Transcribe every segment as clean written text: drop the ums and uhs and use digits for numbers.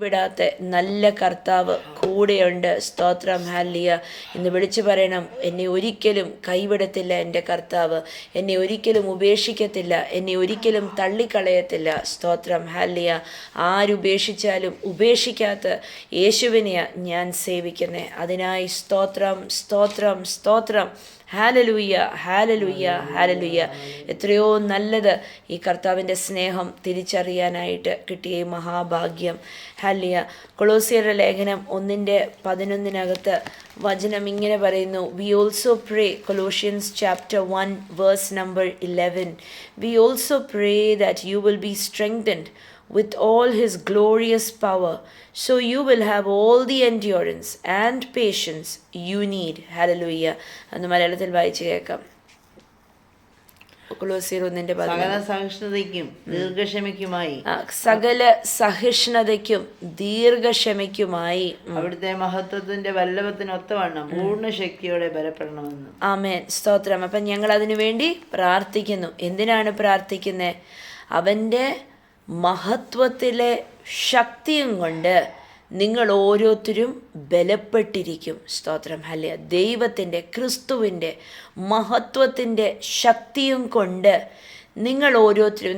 വിടാത്ത നല്ല കർത്താവ് കൂടെയുണ്ട്. സ്തോത്രം. ഹല്ലേലൂയ. ഇന്ന് വിളിച്ചു പറയണം, എന്നെ ഒരിക്കലും കൈവിടത്തില്ല എൻ്റെ കർത്താവ്. എന്നെ ഒരിക്കലും ഉപേക്ഷിക്കത്തില്ല. എന്നെ ഒരിക്കലും തള്ളിക്കളയത്തില്ല. സ്തോത്രം. ഹല്ലേലൂയ. ആരുപേക്ഷിച്ചാലും ഉപേക്ഷിക്കാത്ത യേശുവിനെയാണ് ഞാൻ സേവിക്കുന്നത്. അതിനായി സ്തോത്രം, സ്തോത്രം, സ്തോത്രം. Hallelujah, hallelujah, hallelujah. എത്രയോ നല്ലത് ഈ കർത്താവിൻ്റെ സ്നേഹം തിരിച്ചറിയാനായിട്ട് കിട്ടിയ ഈ മഹാഭാഗ്യം. ഹല്ലേലൂയ. കൊളോസ്യരുടെ ലേഖനം 1:11 വചനം ഇങ്ങനെ പറയുന്നു. We also pray, Colossians chapter 1 verse number 11, we also pray that you will be strengthened with all his glorious power, so you will have all the endurance and patience you need. Hallelujah. എന്ന് മലയാളത്തിൽ വായിച്ചു കേൾക്കാം. സകല സഹിഷ്ണുതയ്ക്കും ദീർഘക്ഷമയ്ക്കുമായി സകല സഹിഷ്ണുതയ്ക്കും ദീർഘക്ഷമയ്ക്കുമായി അവിടുത്തെ മഹത്വത്തിന്റെ വല്ലഭത്തിനൊത്തവണ്ണം പൂർണ്ണ ശക്തിയോടെ ബലപ്പെടണമെന്ന്. ആമേൻ. സ്തോത്രം. അപ്പം ഞങ്ങൾ അതിനു വേണ്ടി പ്രാർത്ഥിക്കുന്നു. എന്തിനാണ് പ്രാർത്ഥിക്കുന്നത്? അവൻ്റെ മഹത്വത്തിലെ ശക്തിയും കൊണ്ട് നിങ്ങൾ ഓരോരുത്തരും ബലപ്പെട്ടിരിക്കും. സ്തോത്രം. ഹല്ലേലൂയ. ദൈവത്തിൻ്റെ, ക്രിസ്തുവിൻ്റെ മഹത്വത്തിൻ്റെ ശക്തിയും കൊണ്ട് നിങ്ങൾ ഓരോരുത്തരും,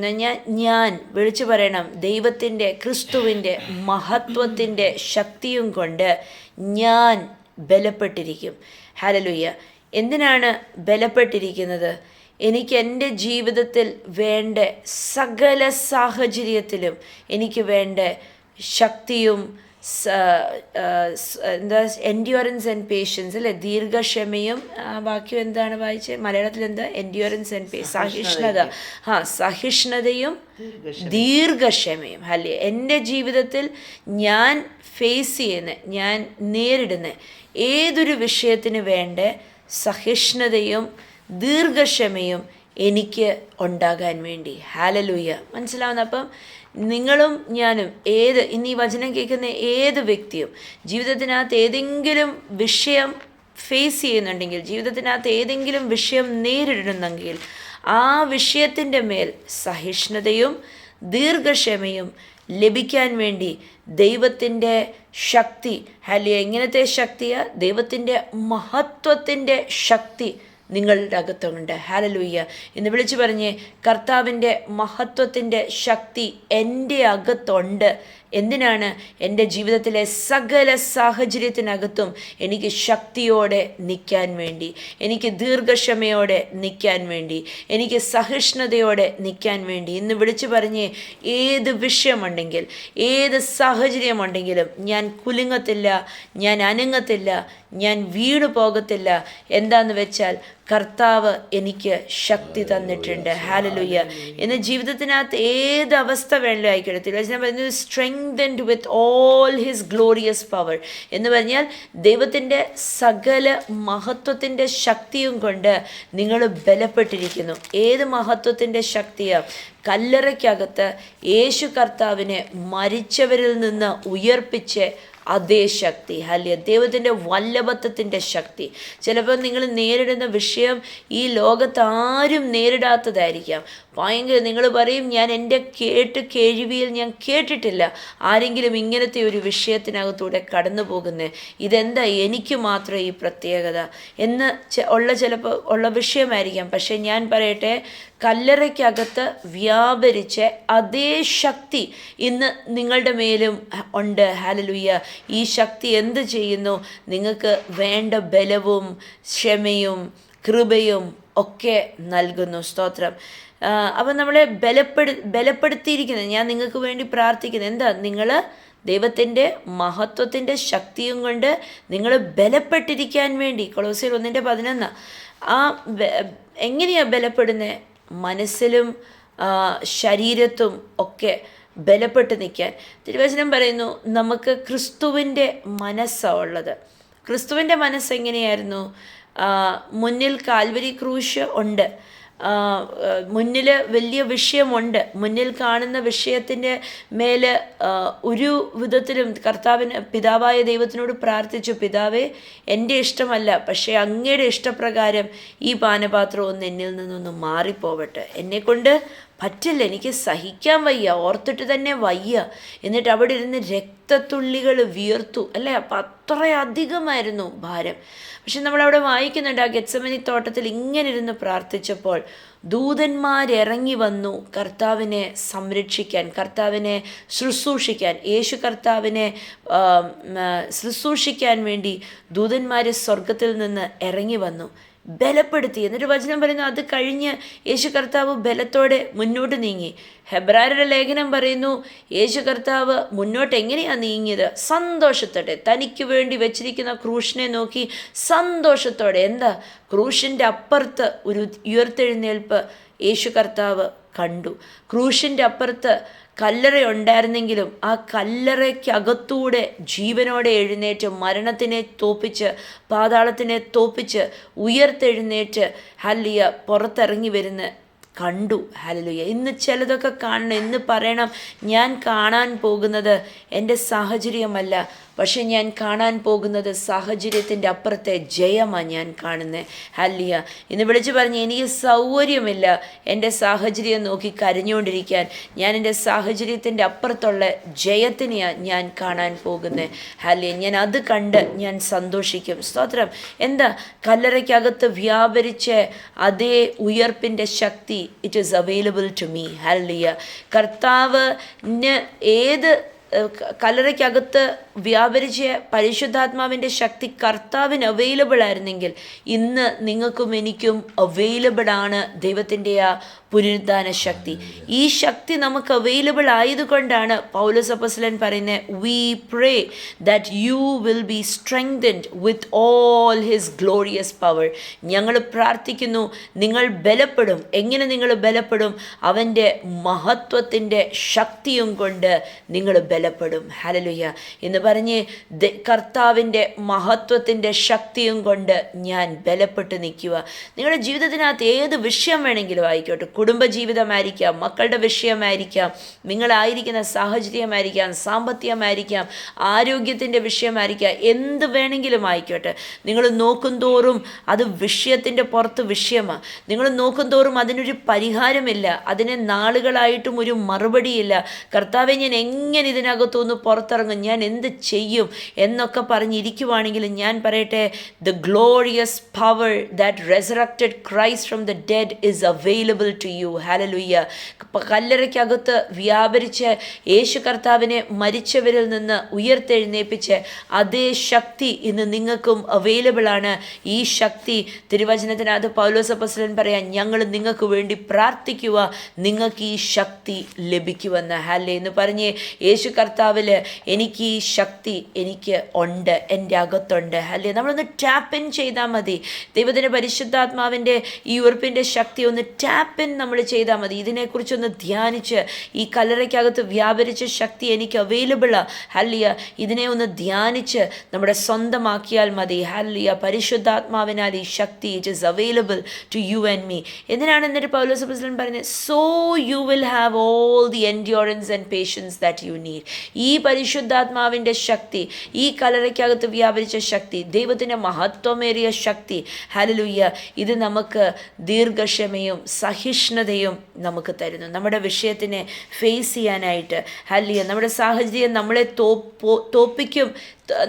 ഞാൻ വിളിച്ചു പറയണം, ദൈവത്തിൻ്റെ, ക്രിസ്തുവിൻ്റെ മഹത്വത്തിൻ്റെ ശക്തിയും കൊണ്ട് ഞാൻ ബലപ്പെട്ടിരിക്കും. ഹല്ലേലൂയ. എന്തിനാണ് ബലപ്പെട്ടിരിക്കുന്നത്? എനിക്ക് എൻ്റെ ജീവിതത്തിൽ വേണ്ട സകല സാഹചര്യത്തിലും എനിക്ക് വേണ്ട ശക്തിയും എന്താ, എൻഡ്യൂറൻസ് ആൻഡ് പേഷ്യൻസ് അല്ലേ, ദീർഘക്ഷമയും. വാക്യം എന്താണ് വായിച്ചത്? മലയാളത്തിൽ എന്താ? എൻഡ്യൂറൻസ് ആൻഡ് സഹിഷ്ണുത. സഹിഷ്ണുതയും ദീർഘക്ഷമയും. അല്ലേ, എൻ്റെ ജീവിതത്തിൽ ഞാൻ ഫേസ് ചെയ്യുന്ന, ഞാൻ നേരിടുന്ന ഏതൊരു വിഷയത്തിന് വേണ്ട സഹിഷ്ണുതയും ദീർഘക്ഷമയും എനിക്ക് ഉണ്ടാകാൻ വേണ്ടി. ഹല്ലേലൂയ. മനസ്സിലാവുന്ന? അപ്പം നിങ്ങളും ഞാനും, ഇന്ന് ഈ വചനം കേൾക്കുന്ന ഏത് വ്യക്തിയും ജീവിതത്തിനകത്ത് ഏതെങ്കിലും വിഷയം ഫേസ് ചെയ്യുന്നുണ്ടെങ്കിൽ, ജീവിതത്തിനകത്ത് ഏതെങ്കിലും വിഷയം നേരിടുന്നെങ്കിൽ, ആ വിഷയത്തിൻ്റെ മേൽ സഹിഷ്ണുതയും ദീർഘക്ഷമയും ലഭിക്കാൻ വേണ്ടി ദൈവത്തിൻ്റെ ശക്തി. ഹല്ലേലൂയ. എങ്ങനത്തെ ശക്തിയാണ്? ദൈവത്തിൻ്റെ മഹത്വത്തിൻ്റെ ശക്തി നിങ്ങളുടെ അകത്തുണ്ട്. ഹല്ലേലൂയ. ഇന്ന് വിളിച്ചു പറഞ്ഞേ, കർത്താവിൻ്റെ മഹത്വത്തിൻ്റെ ശക്തി എൻ്റെ അകത്തുണ്ട്. എന്തിനാണ്? എൻ്റെ ജീവിതത്തിലെ സകല സാഹചര്യത്തിനകത്തും എനിക്ക് ശക്തിയോടെ നിൽക്കാൻ വേണ്ടി, എനിക്ക് ദീർഘക്ഷമയോടെ നിൽക്കാൻ വേണ്ടി, എനിക്ക് സഹിഷ്ണുതയോടെ നിൽക്കാൻ വേണ്ടി. ഇന്ന് വിളിച്ചു പറഞ്ഞേ, ഏത് വിഷയമുണ്ടെങ്കിൽ, ഏത് സാഹചര്യമുണ്ടെങ്കിലും ഞാൻ കുലുങ്ങത്തില്ല, ഞാൻ അനങ്ങത്തില്ല, ഞാൻ വീണു പോകത്തില്ല. എന്താന്ന് വെച്ചാൽ കർത്താവ് എനിക്ക് ശക്തി തന്നിട്ടുണ്ട്. ഹല്ലേലൂയ. ഇന്ന് ജീവിതത്തിനകത്ത് ഏത് അവസ്ഥ വേണമെങ്കിലും ആയിക്കോട്ടെ, ഞാൻ പറയുന്നത് strengthened with all his glorious power എന്ന് പറഞ്ഞാൽ ദൈവത്തിൻ്റെ സകല മഹത്വത്തിൻ്റെ ശക്തിയും കൊണ്ട് നിങ്ങൾ ബലപ്പെട്ടിരിക്കുന്നു. ഏത് മഹത്വത്തിൻ്റെ ശക്തിയാണ്? കല്ലറയ്ക്കകത്ത് യേശു കർത്താവിനെ മരിച്ചവരിൽ നിന്ന് ഉയർപ്പിച്ച് അതേ ശക്തി. ഹല്ലേലൂയ. ദൈവത്തിൻ്റെ വല്ലഭത്വത്തിൻ്റെ ശക്തി. ചിലപ്പോൾ നിങ്ങൾ നേരിടുന്ന വിഷയം ഈ ലോകത്ത് ആരും നേരിടാത്തതായിരിക്കാം. ഭയങ്കര, നിങ്ങൾ പറയും, ഞാൻ എൻ്റെ കേൾവിയിൽ ഞാൻ കേട്ടിട്ടില്ല ആരെങ്കിലും ഇങ്ങനത്തെ ഒരു വിഷയത്തിനകത്തൂടെ കടന്നു പോകുന്നത്. ഇതെന്താ എനിക്ക് മാത്രം ഈ പ്രത്യേകത എന്ന് ചിലപ്പോൾ ഉള്ള വിഷയമായിരിക്കാം. പക്ഷേ ഞാൻ പറയട്ടെ, കല്ലറയ്ക്കകത്ത് വ്യാപരിച്ച അതേ ശക്തി ഇന്ന് നിങ്ങളുടെ മേലും ഉണ്ട്. ഹല്ലേലൂയ. ഈ ശക്തി എന്ത് ചെയ്യുന്നു? നിങ്ങൾക്ക് വേണ്ട ബലവും ക്ഷമയും കൃപയും ഒക്കെ നൽകുന്നു. സ്തോത്രം. അപ്പം നമ്മളെ ബലപ്പെടുത്തിയിരിക്കുന്നത്, ഞാൻ നിങ്ങൾക്ക് വേണ്ടി പ്രാർത്ഥിക്കുന്നത് എന്താ? നിങ്ങൾ ദൈവത്തിൻ്റെ മഹത്വത്തിൻ്റെ ശക്തിയും കൊണ്ട് നിങ്ങൾ ബലപ്പെട്ടിരിക്കാൻ വേണ്ടി. കൊളോസ്യർ 1:11. എങ്ങനെയാണ് ബലപ്പെടുന്നത്? മനസ്സിലും ശരീരത്തും ഒക്കെ ബലപ്പെട്ട് നിൽക്കാൻ. തിരുവചനം പറയുന്നു, നമുക്ക് ക്രിസ്തുവിൻ്റെ മനസ്സാണ് ഉള്ളത്. ക്രിസ്തുവിൻ്റെ മനസ്സെങ്ങനെയായിരുന്നു? മുന്നിൽ കാൽവരി ക്രൂശ് ഉണ്ട്, മുന്നിൽ വലിയ വിഷയമുണ്ട്. മുന്നിൽ കാണുന്ന വിഷയത്തിൻ്റെ മേലെ ഒരു വിധത്തിലും പിതാവായ ദൈവത്തിനോട് പ്രാർത്ഥിച്ചു, പിതാവേ, എൻ്റെ ഇഷ്ടമല്ല, പക്ഷേ അങ്ങയുടെ ഇഷ്ടപ്രകാരം ഈ പാനപാത്രം ഒന്ന് എന്നിൽ നിന്നൊന്ന് മാറിപ്പോവട്ടെ, എന്നെക്കൊണ്ട് പറ്റില്ല, എനിക്ക് സഹിക്കാൻ വയ്യ, ഓർത്തിട്ട് തന്നെ വയ്യ. എന്നിട്ട് അവിടെ ഇരുന്ന് രക്തത്തുള്ളികൾ വിയർത്തു അല്ലേ. അപ്പം അത്രയധികമായിരുന്നു ഭാരം. പക്ഷെ നമ്മളവിടെ വായിക്കുന്നുണ്ട്, ആ ഗെത്സമനി തോട്ടത്തിൽ ഇങ്ങനെ ഇരുന്ന് പ്രാർത്ഥിച്ചപ്പോൾ ദൂതന്മാരിറങ്ങി വന്നു കർത്താവിനെ സംരക്ഷിക്കാൻ, കർത്താവിനെ ശുശ്രൂഷിക്കാൻ, യേശു കർത്താവിനെ ശുശ്രൂഷിക്കാൻ വേണ്ടി ദൂതന്മാർ സ്വർഗത്തിൽ നിന്ന് ഇറങ്ങി വന്നു, ബലപ്പെടുത്തി. എന്നിട്ട് വചനം പറയുന്നു, അത് കഴിഞ്ഞ് യേശു കർത്താവ് ബലത്തോടെ മുന്നോട്ട് നീങ്ങി. ഹെബ്രായരുടെ ലേഖനം പറയുന്നു, യേശു കർത്താവ് മുന്നോട്ട് എങ്ങനെയാണ് നീങ്ങിയത്? സന്തോഷത്തോടെ, തനിക്ക് വേണ്ടി വെച്ചിരിക്കുന്ന ക്രൂശിനെ നോക്കി സന്തോഷത്തോടെ. എന്താ? ക്രൂശിൻ്റെ അപ്പുറത്ത് ഒരു ഉയർത്തെഴുന്നേൽപ്പ് യേശു കർത്താവ് കണ്ടു. ക്രൂശിൻ്റെ അപ്പുറത്ത് കല്ലറ ഉണ്ടായിരുന്നെങ്കിലും ആ കല്ലറയ്ക്കകത്തൂടെ ജീവനോടെ എഴുന്നേറ്റ് മരണത്തിനെ തോപ്പിച്ച് പാതാളത്തിനെ തോപ്പിച്ച് ഉയർത്തെഴുന്നേറ്റ് ഹല്ലേലൂയ പുറത്തിറങ്ങി വരുന്ന കണ്ടു. ഹല്ലേലൂയ. ഇന്ന് ചിലതൊക്കെ കാണണം, ഇന്ന് പറയണം, ഞാൻ കാണാൻ പോകുന്നത് എൻ്റെ സാഹചര്യമല്ല, പക്ഷെ ഞാൻ കാണാൻ പോകുന്നത് സാഹചര്യത്തിൻ്റെ അപ്പുറത്തെ ജയമാണ് ഞാൻ കാണുന്നത്. ഹല്ലേലൂയ. ഇന്ന് വിളിച്ചു പറഞ്ഞ്, എനിക്ക് സൗകര്യമില്ല എൻ്റെ സാഹചര്യം നോക്കി കരഞ്ഞുകൊണ്ടിരിക്കാൻ. ഞാൻ എൻ്റെ സാഹചര്യത്തിൻ്റെ അപ്പുറത്തുള്ള ജയത്തിനെയാണ് ഞാൻ കാണാൻ പോകുന്നത്. ഹല്ലേലൂയ. ഞാൻ അത് കണ്ട് ഞാൻ സന്തോഷിക്കും. സ്തോത്രം. എന്താ? കല്ലറയ്ക്കകത്ത് വ്യാപരിച്ച അതേ ഉയർപ്പിൻ്റെ ശക്തി it is available to me. Hallelujah. കർത്താവിന് ഏത് കല്ലറയ്ക്കകത്ത് വ്യാപരിച്ച പരിശുദ്ധാത്മാവിൻ്റെ ശക്തി കർത്താവിന് അവൈലബിൾ ആയിരുന്നെങ്കിൽ ഇന്ന് നിങ്ങൾക്കും എനിക്കും അവൈലബിൾ ആണ് ദൈവത്തിൻ്റെ ആ പുനരുദ്ധാന ശക്തി. ഈ ശക്തി നമുക്ക് അവൈലബിൾ ആയതുകൊണ്ടാണ് പൗലോസ് അപ്പോസ്തലൻ പറയുന്നത്, V pray that you will be strengthened with all his glorious power. ഞങ്ങൾ പ്രാർത്ഥിക്കുന്നു, നിങ്ങൾ ബലപ്പെടും. എങ്ങനെ നിങ്ങൾ ബലപ്പെടും? അവൻ്റെ മഹത്വത്തിൻ്റെ ശക്തിയും കൊണ്ട് നിങ്ങൾ ബലപ്പെടും. ഹല്ലേലൂയ. എന്ന് പറഞ്ഞ് കർത്താവിൻ്റെ മഹത്വത്തിൻ്റെ ശക്തിയും കൊണ്ട് ഞാൻ ബലപ്പെട്ട് നിൽക്കുക. നിങ്ങളുടെ ജീവിതത്തിനകത്ത് ഏത് വിഷയം വേണമെങ്കിലും ആയിക്കോട്ടെ, കുടുംബജീവിതമായിരിക്കാം, മക്കളുടെ വിഷയമായിരിക്കാം, നിങ്ങളായിരിക്കുന്ന സാഹചര്യമായിരിക്കാം, സാമ്പത്തികമായിരിക്കാം, ആരോഗ്യത്തിൻ്റെ വിഷയമായിരിക്കാം, എന്ത് വേണമെങ്കിലും ആയിക്കോട്ടെ, നിങ്ങൾ നോക്കും തോറും അത് വിഷയത്തിൻ്റെ പുറത്ത് വിഷയമാണ്. നിങ്ങൾ നോക്കും തോറും അതിനൊരു പരിഹാരമില്ല, അതിന് നാളുകളായിട്ടും ഒരു മറുപടിയില്ല. കർത്താവെ, ഞാൻ എങ്ങനെ ഇതിനകത്തുനിന്ന് പുറത്തിറങ്ങും, ഞാൻ എന്ത് ചെയ്യും എന്നൊക്കെ പറഞ്ഞിരിക്കുവാണെങ്കിൽ ഞാൻ പറയട്ടെ, the glorious power that resurrected Christ from the dead is available to you. Hallelujah. കല്ലറയ്ക്കകത്ത് വ്യാപരിച്ച് യേശു കർത്താവിനെ മരിച്ചവരിൽ നിന്ന് ഉയർത്തെഴുന്നേൽപ്പിച്ച് അതേ ശക്തി ഇന്ന് നിങ്ങൾക്കും അവൈലബിൾ ആണ്. ഈ ശക്തി തിരുവചനത്തിനകത്ത് പൗലോസ് അപ്പോസ്തലൻ പറയാൻ, ഞങ്ങൾ നിങ്ങൾക്ക് വേണ്ടി പ്രാർത്ഥിക്കുക, നിങ്ങൾക്ക് ഈ ശക്തി ലഭിക്കുമെന്ന്. ഹല്ലേലൂയ എന്ന് പറഞ്ഞ് യേശു കർത്താവിൽ എനിക്ക് ഈ ശക്തി എനിക്ക് ഉണ്ട്, എൻ്റെ അകത്തുണ്ട്. ഹല്ലേലൂയ. നമ്മളൊന്ന് ടാപ്പ് ഇൻ ചെയ്താൽ മതി. ദൈവത്തിൻ്റെ പരിശുദ്ധാത്മാവിൻ്റെ ഈ ഉറപ്പിൻ്റെ ശക്തി ഒന്ന് ടാപ്പ് ഇൻ നമ്മൾ ചെയ്താൽ മതി. ഇതിനെക്കുറിച്ചൊന്ന് ധ്യാനിച്ച്, ഈ കല്ലറയ്ക്കകത്ത് വ്യാപരിച്ച ശക്തി എനിക്ക് അവൈലബിളാണ്. ഹല്ലേലൂയ. ഇതിനെ ഒന്ന് ധ്യാനിച്ച് നമ്മുടെ സ്വന്തമാക്കിയാൽ മതി. ഹല്ലേലൂയ. പരിശുദ്ധാത്മാവിനാൽ ഈ ശക്തി it is available to you and me. എന്തിനാണ് എന്നിട്ട് പൗലോസ് അപ്പോസ്തലൻ പറയുന്നത്? So you will have all the endurance and patience that you need. ഈ പരിശുദ്ധാത്മാവിൻ്റെ ശക്തി, ഈ കല്ലറയ്ക്കകത്ത് വ്യാപരിച്ച ശക്തി, ദൈവത്തിൻ്റെ മഹത്വമേറിയ ശക്തി, ഹല്ലേലൂയ, ഇത് നമുക്ക് ദീർഘക്ഷമയും സഹിഷ്ണുതയും നമുക്ക് തരുന്നു. നമ്മുടെ വിഷയത്തിനെ ഫേസ് ചെയ്യാനായിട്ട്. ഹല്ലേലൂയ. നമ്മുടെ സാഹചര്യം നമ്മളെ തോൽപ്പിക്കും,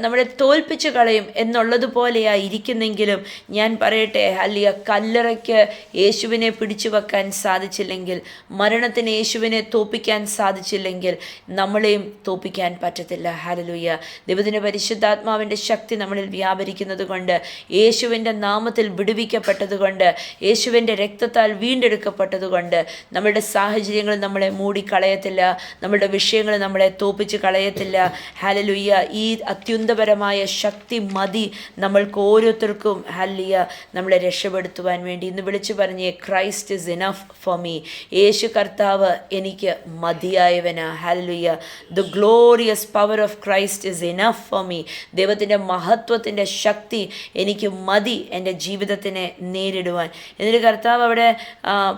നമ്മളെ തോൽപ്പിച്ച് കളയും എന്നുള്ളതുപോലെയാണ് ഇരിക്കുന്നെങ്കിലും ഞാൻ പറയട്ടെ, ഹല്ലേലൂയ, കല്ലറയ്ക്ക് യേശുവിനെ പിടിച്ചു വെക്കാൻ സാധിച്ചില്ലെങ്കിൽ, മരണത്തിന് യേശുവിനെ തോൽപ്പിക്കാൻ സാധിച്ചില്ലെങ്കിൽ നമ്മളെയും തോൽപ്പിക്കാൻ പറ്റത്തില്ല. ഹല്ലേലൂയ. ദൈവത്തിൻ്റെ പരിശുദ്ധാത്മാവിൻ്റെ ശക്തി നമ്മളിൽ വ്യാപരിക്കുന്നത് കൊണ്ട്, യേശുവിൻ്റെ നാമത്തിൽ വിടുവിക്കപ്പെട്ടതുകൊണ്ട്, യേശുവിൻ്റെ രക്തത്താൽ വീണ്ടെടുക്കപ്പെട്ടതുകൊണ്ട് നമ്മളുടെ സാഹചര്യങ്ങൾ നമ്മളെ മൂടിക്കളയത്തില്ല, നമ്മളുടെ വിഷയങ്ങൾ നമ്മളെ തോൽപ്പിച്ച് കളയത്തില്ല. ഹല്ലേലൂയ. ഈ അത്യുന്നതപരമായ ശക്തി മതി നമ്മൾക്ക് ഓരോരുത്തർക്കും. ഹല്ലേലൂയ. നമ്മളെ രക്ഷപ്പെടുത്തുവാൻ വേണ്ടി ഇന്ന് വിളിച്ചു പറഞ്ഞേ, Christ is enough for me. യേശു കർത്താവ് എനിക്ക് മതിയായവനാ. Hallelujah. The glorious power of Christ is enough for me. ദൈവത്തിൻ്റെ മഹത്വത്തിൻ്റെ ശക്തി എനിക്ക് മതി എൻ്റെ ജീവിതത്തിനെ നേരിടുവാൻ. എന്നിട്ട് കർത്താവ് അവിടെ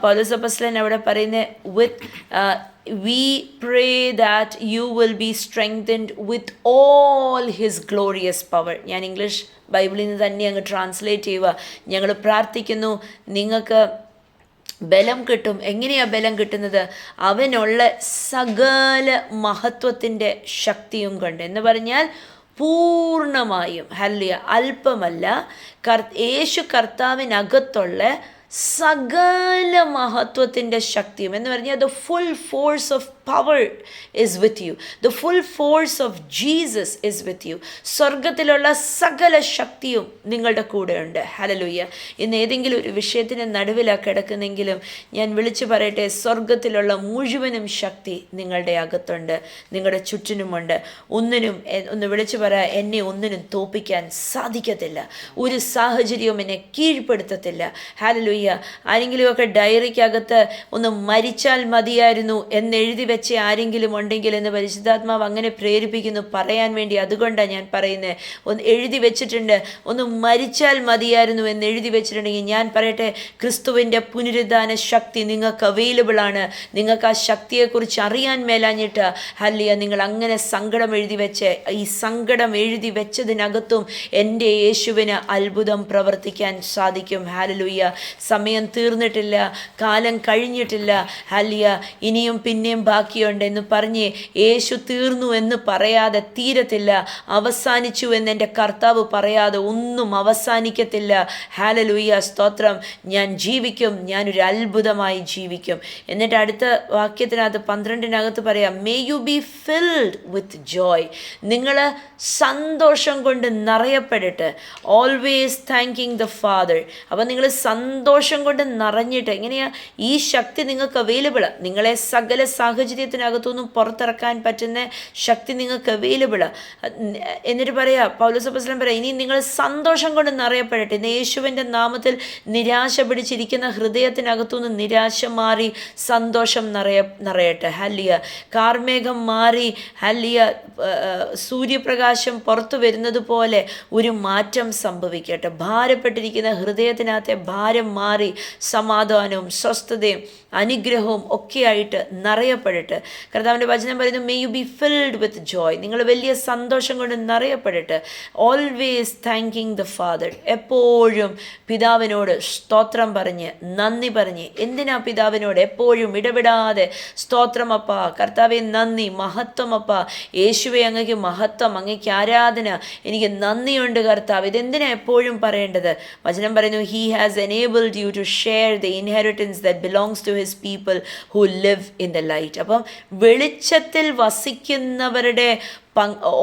പൗലോസ് അപ്പോസ്തലൻ അവിടെ പറയുന്നത്, we pray that you will be strengthened with all his glorious power. ഞാൻ ഇംഗ്ലീഷ് ബൈബിളിൽ നിന്ന് തന്നെ അങ്ങ് ട്രാൻസ്ലേറ്റ് ചെയ്യുക. ഞങ്ങൾ പ്രാർത്ഥിക്കുന്നു നിങ്ങൾക്ക് ബലം കിട്ടും. എങ്ങനെയാ ബലം കിട്ടുന്നത്? അവനുള്ള സകല മഹത്വത്തിൻ്റെ ശക്തിയും കൊണ്ട്. എന്ന് പറഞ്ഞാൽ പൂർണ്ണമായും, ഹല്ലേലൂയ, അല്പമല്ല, യേശു കർത്താവിനകത്തുള്ള സകല മഹത്വത്തിൻ്റെ ശക്തിയും. എന്ന് പറഞ്ഞാൽ the full force of power is with you. The full force of Jesus is with you. സ്വർഗത്തിലുള്ള സകല ശക്തിയും നിങ്ങളുടെ കൂടെയുണ്ട്. ഹല്ലേലൂയ. ഇന്ന് ഏതെങ്കിലും ഒരു വിഷയത്തിന് നടുവിലാണ് കിടക്കുന്നെങ്കിലും ഞാൻ വിളിച്ചു പറയട്ടെ, സ്വർഗത്തിലുള്ള മുഴുവനും ശക്തി നിങ്ങളുടെ അകത്തുണ്ട്, നിങ്ങളുടെ ചുറ്റിനുമുണ്ട്. ഒന്ന് വിളിച്ചു പറയാ, എന്നെ ഒന്നിനും തോപ്പിക്കാൻ സാധിക്കത്തില്ല, ഒരു സാഹചര്യവും എന്നെ കീഴ്പ്പെടുത്തത്തില്ല. ഹല്ലേലൂയ. ആരെങ്കിലുമൊക്കെ ഡയറിക്കകത്ത് ഒന്ന് മരിച്ചാൽ മതിയായിരുന്നു എന്നെഴുതി വെച്ച ആരെങ്കിലും ഉണ്ടെങ്കിൽ എന്ന് പരിശുദ്ധാത്മാവ് അങ്ങനെ പ്രേരിപ്പിക്കുന്നു പറയാൻ വേണ്ടി. അതുകൊണ്ടാണ് ഞാൻ പറയുന്നത്, ഒന്ന് എഴുതി വെച്ചിട്ടുണ്ട്, ഒന്ന് മരിച്ചാൽ മതിയായിരുന്നു എന്ന് എഴുതി വെച്ചിട്ടുണ്ടെങ്കിൽ ഞാൻ പറയട്ടെ, ക്രിസ്തുവിൻ്റെ പുനരുദ്ധാന ശക്തി നിങ്ങൾക്ക് അവൈലബിൾ ആണ്. നിങ്ങൾക്ക് ആ ശക്തിയെക്കുറിച്ച് അറിയാൻ മേലാഞ്ഞിട്ട് ഹല്ലേലൂയ നിങ്ങൾ അങ്ങനെ സങ്കടം എഴുതി വെച്ച്, ഈ സങ്കടം എഴുതി വെച്ചതിനകത്തും എൻ്റെ യേശുവിന് അത്ഭുതം പ്രവർത്തിക്കാൻ സാധിക്കും. ഹല്ലേലൂയ. സമയം തീർന്നിട്ടില്ല, കാലം കഴിഞ്ഞിട്ടില്ല, ഹല്ലേലൂയ, ഇനിയും പിന്നെയും ബാക്കിയുണ്ട് എന്ന് പറഞ്ഞ് യേശു തീർന്നു എന്ന് പറയാതെ തീരത്തില്ല. അവസാനിച്ചു എന്ന് എൻ്റെ കർത്താവ് പറയാതെ ഒന്നും അവസാനിക്കത്തില്ല. ഹല്ലേലൂയ, സ്തോത്രം. ഞാൻ ജീവിക്കും, ഞാനൊരു അത്ഭുതമായി ജീവിക്കും. എന്നിട്ട് അടുത്ത വാക്യത്തിനകത്ത് 12 പറയാം, may you be filled with joy. നിങ്ങൾ സന്തോഷം കൊണ്ട് നിറയപ്പെടട്ടെ. Always thanking the father. അപ്പം നിങ്ങൾ സന്തോഷം കൊണ്ട് നിറഞ്ഞിട്ട്, എങ്ങനെയാ ഈ ശക്തി നിങ്ങൾക്ക് അവൈലബിളാണ്. നിങ്ങളെ സകല സാഹചര്യത്തിനകത്തുനിന്നും പുറത്തിറക്കാൻ പറ്റുന്ന ശക്തി നിങ്ങൾക്ക് അവൈലബിളാണ്. എന്നിട്ട് പറയാ, പൗലോസ് അപ്പോസ്തലൻ പറയാം, ഇനി നിങ്ങൾ സന്തോഷം കൊണ്ട് നിറയപ്പെടട്ടെ. ഇന്ന് യേശുവിൻ്റെ നാമത്തിൽ നിരാശ പിടിച്ചിരിക്കുന്ന ഹൃദയത്തിനകത്തുനിന്ന് നിരാശ മാറി സന്തോഷം നിറയട്ടെ. ഹല്ലേലൂയ. കാർമേഘം മാറി, ഹല്ലേലൂയ, സൂര്യപ്രകാശം പുറത്തു വരുന്നത് പോലെ ഒരു മാറ്റം സംഭവിക്കട്ടെ. ഭാരപ്പെട്ടിരിക്കുന്ന ഹൃദയത്തിനകത്തെ ഭാരം മാറി സമാധാനവും സ്വസ്ഥതയും അനുഗ്രഹവും ഒക്കെയായിട്ട് നിറയപ്പെടട്ടെ. കർത്താവിൻ്റെ വചനം പറയുന്നു, may you be filled with joy. നിങ്ങൾ വലിയ സന്തോഷം കൊണ്ട് നിറയപ്പെടട്ടെ. Always thanking the father. എപ്പോഴും പിതാവിനോട് സ്തോത്രം പറഞ്ഞ് നന്ദി പറഞ്ഞ്. എന്തിനാ പിതാവിനോട് എപ്പോഴും ഇടപെടാതെ സ്തോത്രം അപ്പ, കർത്താവെ നന്ദി, മഹത്വം അപ്പ, യേശുവെ അങ്ങയ്ക്ക് മഹത്വം, അങ്ങയ്ക്ക് ആരാധന, എനിക്ക് നന്ദിയുണ്ട് കർത്താവ്. ഇതെന്തിനാ എപ്പോഴും പറയേണ്ടത്? വചനം പറയുന്നു, he has enabled you to share the inheritance that belongs to his people who live in the light. അപ്പം വെളിച്ചത്തിൽ വസിക്കുന്നവരുടെ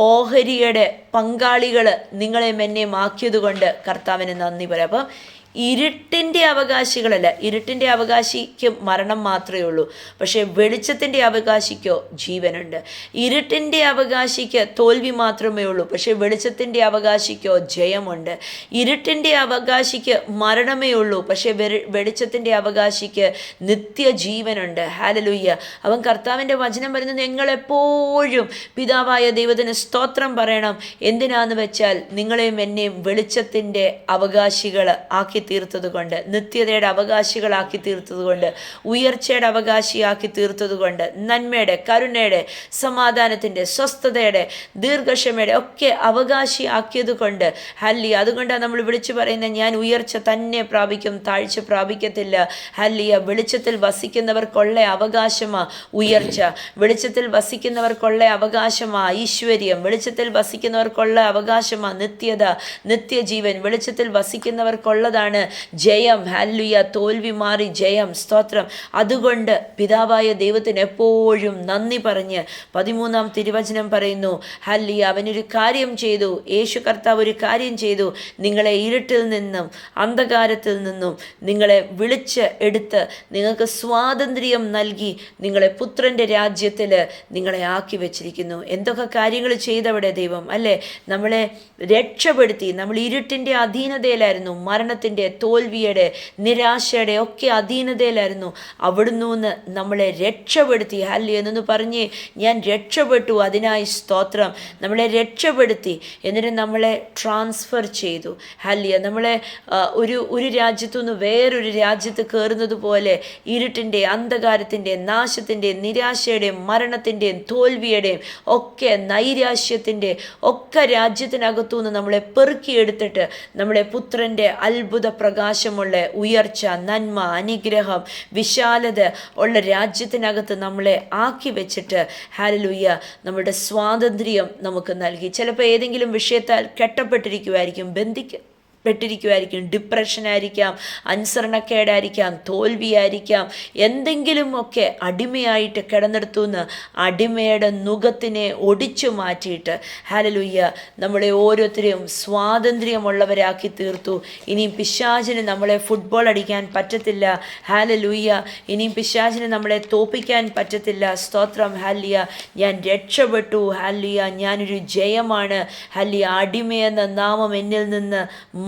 ഓഹരിയുടെ പങ്കാളികൾ നിങ്ങളെയും എന്നെയും ആക്കിയത് കൊണ്ട് കർത്താവിന് നന്ദി പറയാം. അപ്പം ഇരുട്ടിൻ്റെ അവകാശികളല്ല. ഇരുട്ടിൻ്റെ അവകാശിക്ക് മരണം മാത്രമേ ഉള്ളൂ, പക്ഷേ വെളിച്ചത്തിൻ്റെ അവകാശിക്കോ ജീവനുണ്ട്. ഇരുട്ടിൻ്റെ അവകാശിക്ക് തോൽവി മാത്രമേ ഉള്ളൂ, പക്ഷേ വെളിച്ചത്തിൻ്റെ അവകാശിക്കോ ജയമുണ്ട്. ഇരുട്ടിൻ്റെ അവകാശിക്ക് മരണമേ ഉള്ളൂ, പക്ഷേ വെളിച്ചത്തിൻ്റെ അവകാശിക്ക് നിത്യജീവനുണ്ട്. ഹല്ലേലൂയ. അവൻ കർത്താവിൻ്റെ വചനം പറയുന്നത്, നിങ്ങളെപ്പോഴും പിതാവായ ദൈവത്തിന് സ്തോത്രം പറയണം. എന്തിനാന്ന് വെച്ചാൽ നിങ്ങളെയും എന്നെയും വെളിച്ചത്തിൻ്റെ അവകാശികൾ ആക്കി തീർത്തത് കൊണ്ട്, നിത്യതയുടെ അവകാശികളാക്കി തീർത്തത് കൊണ്ട്, ഉയർച്ചയുടെ അവകാശിയാക്കി തീർത്തത് കൊണ്ട്, നന്മയുടെ, കരുണയുടെ, സമാധാനത്തിൻ്റെ, സ്വസ്ഥതയുടെ, ദീർഘക്ഷമയുടെ ഒക്കെ അവകാശിയാക്കിയത് കൊണ്ട് ഹല്ലേലൂയ. അതുകൊണ്ടാണ് നമ്മൾ വിളിച്ചു പറയുന്നത്, ഞാൻ ഉയർച്ച തന്നെ പ്രാപിക്കും, താഴ്ച പ്രാപിക്കത്തില്ല. ഹല്ലേലൂയ. വെളിച്ചത്തിൽ വസിക്കുന്നവർക്കുള്ള അവകാശമാ ഉയർച്ച. വെളിച്ചത്തിൽ വസിക്കുന്നവർക്കുള്ള അവകാശമാ ഐശ്വര്യം. വെളിച്ചത്തിൽ വസിക്കുന്നവർക്കുള്ള അവകാശമാ നിത്യത, നിത്യജീവൻ. വെളിച്ചത്തിൽ വസിക്കുന്നവർക്കുള്ളതാണ് ജയം. ഹല്ലേലൂയ. തോൽവി മാറി ജയം. സ്തോത്രം. അതുകൊണ്ട് പിതാവായ ദൈവത്തിന് എപ്പോഴും നന്ദി പറഞ്ഞ് 13-ാം തിരുവചനം പറയുന്നു, ഹല്ലേലൂയ, അവനൊരു കാര്യം ചെയ്തു, യേശു കർത്താവ് ഒരു കാര്യം ചെയ്തു. നിങ്ങളെ ഇരുട്ടിൽ നിന്നും അന്ധകാരത്തിൽ നിന്നും നിങ്ങളെ വിളിച്ച് എടുത്ത് നിങ്ങൾക്ക് സ്വാതന്ത്ര്യം നൽകി നിങ്ങളെ പുത്രൻ്റെ രാജ്യത്തിൽ നിങ്ങളെ ആക്കി വെച്ചിരിക്കുന്നു. എന്തൊക്കെ കാര്യങ്ങൾ ചെയ്തവിടെ ദൈവം, അല്ലേ? നമ്മളെ രക്ഷപ്പെടുത്തി. നമ്മൾ ഇരുട്ടിൻ്റെ അധീനതയിലായിരുന്നു, മരണത്തിൻ്റെ, തോൽവിയുടെ, നിരാശയുടെ ഒക്കെ അധീനതയിലായിരുന്നു. അവിടുന്ന് നമ്മളെ രക്ഷപ്പെടുത്തി. ഹല്ലേലൂയ എന്ന് പറഞ്ഞ്, ഞാൻ രക്ഷപ്പെട്ടു, അതിനായി സ്തോത്രം. നമ്മളെ രക്ഷപ്പെടുത്തി, എന്നിട്ട് നമ്മളെ ട്രാൻസ്ഫർ ചെയ്തു. ഹല്ലേലൂയ. നമ്മളെ ഒരു രാജ്യത്തു നിന്ന് വേറൊരു രാജ്യത്ത് കയറുന്നത് പോലെ ഇരുട്ടിൻ്റെ, അന്ധകാരത്തിൻ്റെ, നാശത്തിൻ്റെയും നിരാശയുടെയും മരണത്തിൻ്റെയും തോൽവിയുടെയും ഒക്കെ നൈരാശ്യത്തിൻ്റെ ഒക്കെ രാജ്യത്തിനകത്തുനിന്ന് നമ്മളെ പെറുക്കിയെടുത്തിട്ട് നമ്മളെ പുത്രൻ്റെ അത്ഭുത അത്ഭുത പ്രകാശമുള്ള ഉയർച്ച, നന്മ, അനുഗ്രഹം, വിശാലത ഉള്ള രാജ്യത്തിനകത്ത് നമ്മളെ ആക്കി വെച്ചിട്ട് ഹല്ലേലൂയ നമ്മുടെ സ്വാതന്ത്ര്യം നമുക്ക് നൽകി. ചിലപ്പോൾ ഏതെങ്കിലും വിഷയത്താൽ കെട്ടപ്പെട്ടിരിക്കുമായിരിക്കും, പെട്ടിരിക്കുമായിരിക്കും, ഡിപ്രഷനായിരിക്കാം, അനുസരണക്കേടായിരിക്കാം, തോൽവിയായിരിക്കാം, എന്തെങ്കിലുമൊക്കെ അടിമയായിട്ട് കിടന്നെടുത്തുനിന്ന് അടിമയുടെ നുകത്തിനെ ഒടിച്ചു മാറ്റിയിട്ട് ഹല്ലേലൂയ നമ്മളെ ഓരോരുത്തരെയും സ്വാതന്ത്ര്യമുള്ളവരാക്കി തീർത്തു. ഇനിയും പിശാചിന് നമ്മളെ ഫുട്ബോൾ അടിക്കാൻ പറ്റത്തില്ല. ഹല്ലേലൂയ. ഇനിയും പിശാചിന് നമ്മളെ തോപ്പിക്കാൻ പറ്റത്തില്ല. സ്തോത്രം. ഹല്ലേലൂയ. ഞാൻ രക്ഷപ്പെട്ടു. ഹല്ലേലൂയ. ഞാനൊരു ജയമാണ്. ഹല്ലേലൂയ. അടിമയെന്ന നാമം എന്നിൽ നിന്ന്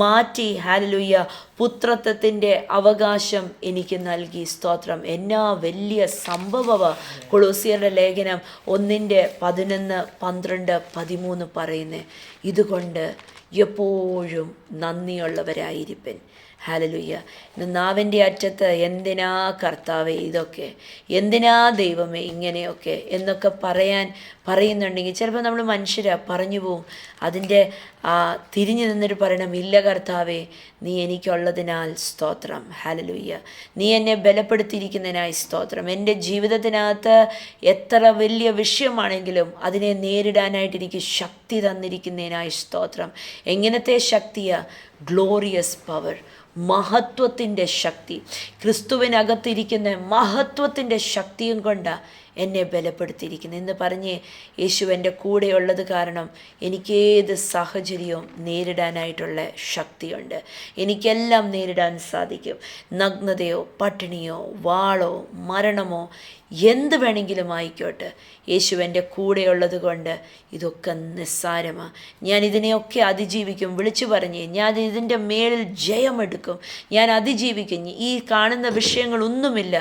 മാറ്റി ഹല്ലേലൂയ പുത്രത്വത്തിൻ്റെ അവകാശം എനിക്ക് നൽകി. സ്തോത്രം. എന്നാ വലിയ സംഭവമാണ് കൊളോസ്യരുടെ ലേഖനം 1:11, 12, 13 പറയുന്നത്. ഇതുകൊണ്ട് എപ്പോഴും നന്ദിയുള്ളവരായിരിപ്പൻ. ഹല്ലേലൂയ. ഇന്ന് നാവിൻ്റെ അറ്റത്ത് എന്തിനാ കർത്താവേ ഇതൊക്കെ, എന്തിനാ ദൈവമേ ഇങ്ങനെയൊക്കെ എന്നൊക്കെ പറയുന്നുണ്ടെങ്കിൽ ചിലപ്പോൾ നമ്മൾ മനുഷ്യരാ പറഞ്ഞു പോവും. അതിൻ്റെ തിരിഞ്ഞു നിന്നിട്ട് പറയണം, ഇല്ല കർത്താവേ, നീ എനിക്കുള്ളതിനാൽ സ്തോത്രം. ഹല്ലേലൂയ. നീ എന്നെ ബലപ്പെടുത്തിയിരിക്കുന്നതിനായി സ്തോത്രം. എൻ്റെ ജീവിതത്തിനകത്ത് എത്ര വലിയ വിഷയമാണെങ്കിലും അതിനെ നേരിടാനായിട്ട് എനിക്ക് ശക്തി തന്നിരിക്കുന്നതിനായി സ്തോത്രം. എങ്ങനത്തെ ശക്തിയാ? ഗ്ലോറിയസ് പവർ, മഹത്വത്തിൻ്റെ ശക്തി. ക്രിസ്തുവിനകത്തിരിക്കുന്ന മഹത്വത്തിൻ്റെ ശക്തിയും കൊണ്ടാണ് എന്നെ ബലപ്പെടുത്തിയിരിക്കുന്നത് എന്ന് പറഞ്ഞ് യേശു എൻ്റെ കൂടെയുള്ളത് കാരണം എനിക്കേത് സാഹചര്യവും നേരിടാനായിട്ടുള്ള ശക്തിയുണ്ട്. എനിക്കെല്ലാം നേരിടാൻ സാധിക്കും. നഗ്നതയോ പട്ടിണിയോ വാളോ മരണമോ എന്ത് വേണമെങ്കിലും ആയിക്കോട്ടെ, യേശു എൻ്റെ കൂടെയുള്ളത് കൊണ്ട് ഇതൊക്കെ നിസ്സാരമാണ്. ഞാൻ ഇതിനെയൊക്കെ അതിജീവിക്കും. വിളിച്ചു പറഞ്ഞ് ഞാൻ ഇതിൻ്റെ മേളിൽ ജയമെടുക്കും. ഞാൻ അതിജീവിക്കും. ഈ കാണുന്ന വിഷയങ്ങളൊന്നുമില്ല,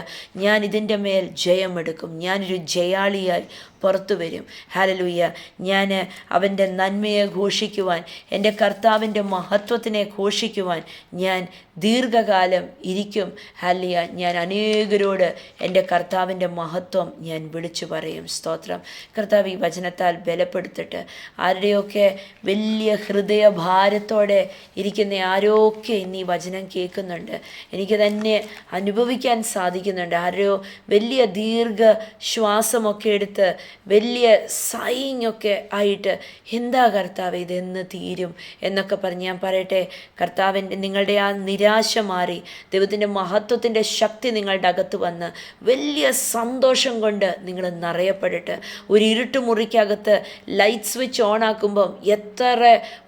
ഞാൻ ഇതിൻ്റെ മേൽ ജയമെടുക്കും. ഞാനൊരു ജയാളിയായി പുറത്തു വരും. ഹല്ലേലൂയ. ഞാൻ അവൻ്റെ നന്മയെ ഘോഷിക്കുവാൻ, എൻ്റെ കർത്താവിൻ്റെ മഹത്വത്തിനെ ഘോഷിക്കുവാൻ ഞാൻ ദീർഘകാലം ഇരിക്കും. ഹല്ലേലൂയ. ഞാൻ അനേകരോട് എൻ്റെ കർത്താവിൻ്റെ മഹത്വം ഞാൻ വിളിച്ചു പറയും. സ്തോത്രം. കർത്താവ് ഈ വചനത്താൽ ബലപ്പെടുത്തിട്ട് ആരുടെയൊക്കെ വലിയ ഹൃദയഭാരത്തോടെ ഇരിക്കുന്ന ആരൊക്കെ ഇന്ന് ഈ വചനം കേൾക്കുന്നുണ്ട്, എനിക്ക് തന്നെ അനുഭവിക്കാൻ സാധിക്കുന്നുണ്ട്. ആരോ വലിയ ദീർഘ ശ്വാസമൊക്കെ എടുത്ത് വലിയ സൈങ്ങൊക്കെ ആയിട്ട് എന്താ കർത്താവ് ഇതെന്ന് തീരും എന്നൊക്കെ പറഞ്ഞ് ഞാൻ പറയട്ടെ, കർത്താവിൻ്റെ നിങ്ങളുടെ ആ നിരാശ മാറി ദൈവത്തിൻ്റെ മഹത്വത്തിൻ്റെ ശക്തി നിങ്ങളുടെ അകത്ത് വന്ന് വലിയ സന്തോഷം കൊണ്ട് നിങ്ങൾ നിറയപ്പെടട്ടെ. ഒരു ഇരുട്ടുമുറിക്കകത്ത് ലൈറ്റ് സ്വിച്ച് ഓൺ ആക്കുമ്പം എത്ര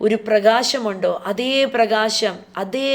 ഒരു പ്രകാശമുണ്ടോ അതേ പ്രകാശം, അതേ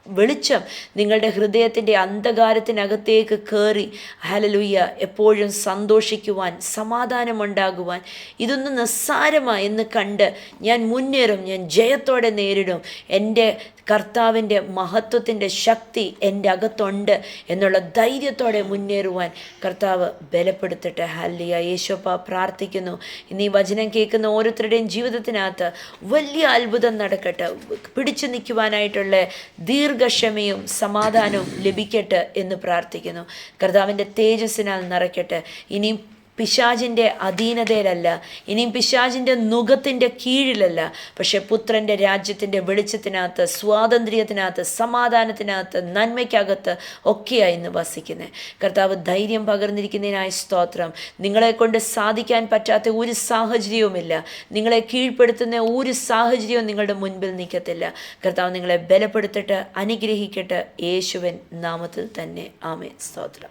വെളിച്ചം നിങ്ങളുടെ ഹൃദയത്തിൻ്റെ അന്ധകാരത്തിനകത്തേക്ക് കയറി ഹല്ലേലൂയ എപ്പോഴും സന്തോഷിക്കുവാൻ, സമാധാനമുണ്ടാകുവാൻ, ഇതൊന്നും നിസ്സാരമാണ് എന്ന് കണ്ട് ഞാൻ മുന്നേറും, ഞാൻ ജയത്തോടെ നേരിടും, എൻ്റെ കർത്താവിൻ്റെ മഹത്വത്തിൻ്റെ ശക്തി എൻ്റെ അകത്തുണ്ട് എന്നുള്ള ധൈര്യത്തോടെ മുന്നേറുവാൻ കർത്താവ് ബലപ്പെടുത്തട്ടെ. ഹല്ലേലൂയ. യേശുവപ്പ പ്രാർത്ഥിക്കുന്നു, ഇന്ന് ഈ വചനം കേൾക്കുന്ന ഓരോരുത്തരുടെയും ജീവിതത്തിനകത്ത് വലിയ അത്ഭുതം നടക്കട്ടെ. പിടിച്ചു നിൽക്കുവാനായിട്ടുള്ള ദീർഘക്ഷമയും സമാധാനവും ലഭിക്കട്ടെ എന്ന് പ്രാർത്ഥിക്കുന്നു. കർത്താവിൻ്റെ തേജസ്സിനാൽ നിറയ്ക്കട്ടെ. ഇനിയും പിശാചിൻ്റെ അധീനതയിലല്ല, ഇനിയും പിശാചിൻ്റെ നുകത്തിൻ്റെ കീഴിലല്ല, പക്ഷെ പുത്രൻ്റെ രാജ്യത്തിൻ്റെ വെളിച്ചത്തിനകത്ത്, സ്വാതന്ത്ര്യത്തിനകത്ത്, സമാധാനത്തിനകത്ത്, നന്മയ്ക്കകത്ത് ഒക്കെയായി ഇന്ന് വസിക്കുന്നത്. കർത്താവ് ധൈര്യം പകർന്നിരിക്കുന്നതിനായി സ്തോത്രം. നിങ്ങളെക്കൊണ്ട് സാധിക്കാൻ പറ്റാത്ത ഒരു സാഹചര്യവുമില്ല, നിങ്ങളെ കീഴ്പ്പെടുത്തുന്ന ഒരു സാഹചര്യവും നിങ്ങളുടെ മുൻപിൽ നിൽക്കത്തില്ല. കർത്താവ് നിങ്ങളെ ബലപ്പെടുത്തട്ടെ, അനുഗ്രഹിക്കട്ടെ. യേശുവിൻ നാമത്തിൽ തന്നെ ആമേൻ. സ്തോത്രം.